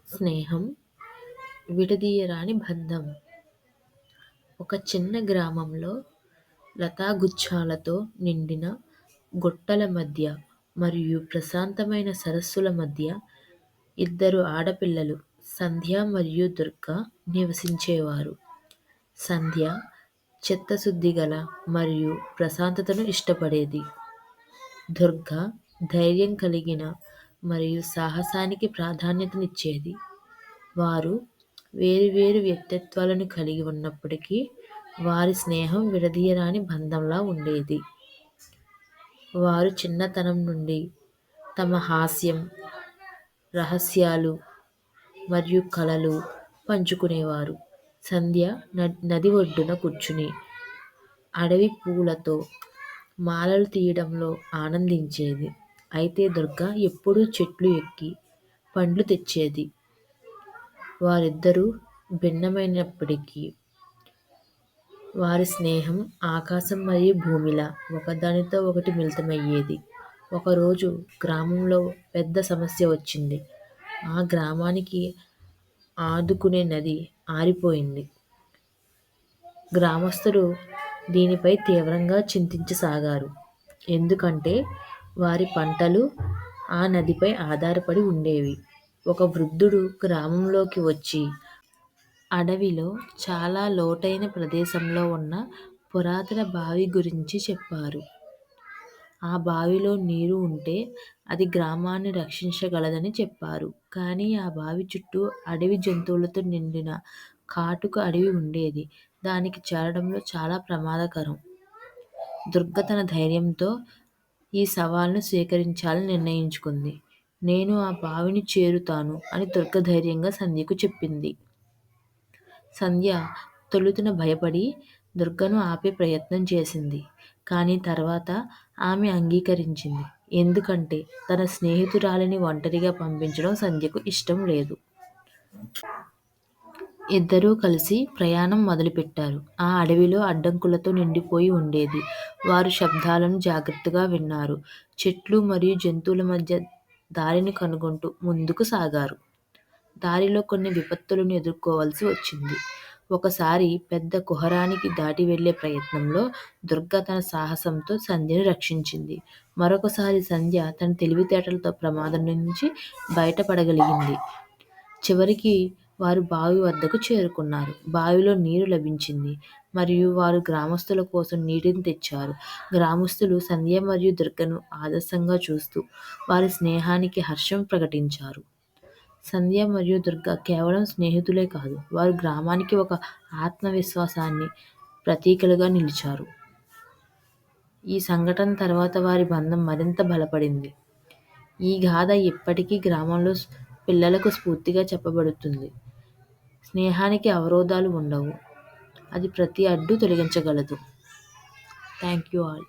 స్నేహం విడదీయరాని బంధం. ఒక చిన్న గ్రామంలో లతాగుచ్చాలతో నిండిన గుట్టల మధ్య మరియు ప్రశాంతమైన సరస్సుల మధ్య ఇద్దరు ఆడపిల్లలు సంధ్య మరియు దుర్గ నివసించేవారు. సంధ్య చిత్తశుద్ధి గల మరియు ప్రశాంతతను ఇష్టపడేది. దుర్గ ధైర్యం కలిగిన మరియు సాహసానికి ప్రాధాన్యతనిచ్చేది. వారు వేరువేరు వ్యక్తిత్వాలను కలిగి ఉన్నప్పటికీ వారి స్నేహం విడదీయరాని బంధంలా ఉండేది. వారు చిన్నతనం నుండి తమ హాస్యం, రహస్యాలు మరియు కలలు పంచుకునేవారు. సంధ్య నది ఒడ్డున కూర్చుని అడవి పూలతో మాలలు తీయడంలో ఆనందించేది. అయితే దుర్గ ఎప్పుడూ చెట్లు ఎక్కి పండ్లు తెచ్చేది. వారిద్దరూ భిన్నమైనప్పటికీ వారి స్నేహం ఆకాశం మరియు భూమిలా ఒకదానితో ఒకటి మిళితమయ్యేది. ఒకరోజు గ్రామంలో పెద్ద సమస్య వచ్చింది. ఆ గ్రామానికి ఆదుకునే నది ఆరిపోయింది. గ్రామస్తులు దీనిపై తీవ్రంగా చింతించసాగారు. ఎందుకంటే వారి పంటలు ఆ నదిపై ఆధారపడి ఉండేవి. ఒక వృద్ధుడు గ్రామంలోకి వచ్చి అడవిలో చాలా లోతైన ప్రదేశంలో ఉన్న పురాతన బావి గురించి చెప్పారు. ఆ బావిలో నీరు ఉంటే అది గ్రామాన్ని రక్షించగలదని చెప్పారు. కానీ ఆ బావి చుట్టూ అడవి జంతువులతో నిండిన కాటుక అడవి ఉండేది. దానికి చేరడంలో చాలా ప్రమాదకరం. దుర్గ తన ధైర్యంతో ఈ సవాల్ను స్వీకరించాలని నిర్ణయించుకుంది. నేను ఆ బావిని చేరుతాను అని దుర్గ ధైర్యంగా సంధ్యకు చెప్పింది. సంధ్య తొలుతన భయపడి దుర్గను ఆపే ప్రయత్నం చేసింది. కానీ తర్వాత ఆమె అంగీకరించింది. ఎందుకంటే తన స్నేహితురాలిని ఒంటరిగా పంపించడం సంధ్యకు ఇష్టం లేదు. ఇద్దరూ కలిసి ప్రయాణం మొదలుపెట్టారు. ఆ అడవిలో అడ్డంకులతో నిండిపోయి ఉండేది. వారు శబ్దాలను జాగ్రత్తగా విన్నారు. చెట్లు మరియు జంతువుల మధ్య దారిని కనుగొంటూ ముందుకు సాగారు. దారిలో కొన్ని విపత్తులను ఎదుర్కోవాల్సి వచ్చింది. ఒకసారి పెద్ద కుహరానికి దాటి వెళ్లే ప్రయత్నంలో దుర్గ తన సాహసంతో సంధ్యను రక్షించింది. మరొకసారి సంధ్య తన తెలివితేటలతో ప్రమాదం నుంచి బయటపడగలిగింది. చివరికి వారు బావి వద్దకు చేరుకున్నారు. బావిలో నీరు లభించింది మరియు వారు గ్రామస్తుల కోసం నీటిని తెచ్చారు. గ్రామస్తులు సంధ్య మరియు దుర్గను ఆదర్శంగా చూస్తూ వారి స్నేహానికి హర్షం ప్రకటించారు. సంధ్య మరియు దుర్గ కేవలం స్నేహితులే కాదు, వారు గ్రామానికి ఒక ఆత్మవిశ్వాసాన్ని ప్రతీకలుగా నిలిచారు. ఈ సంఘటన తర్వాత వారి బంధం మరింత బలపడింది. ఈ గాథ ఇప్పటికీ గ్రామంలో పిల్లలకు స్ఫూర్తిగా చెప్పబడుతుంది. స్నేహానికి అవరోధాలు ఉండవు, అది ప్రతి అడ్డు తొలగించగలదు. Thank you all.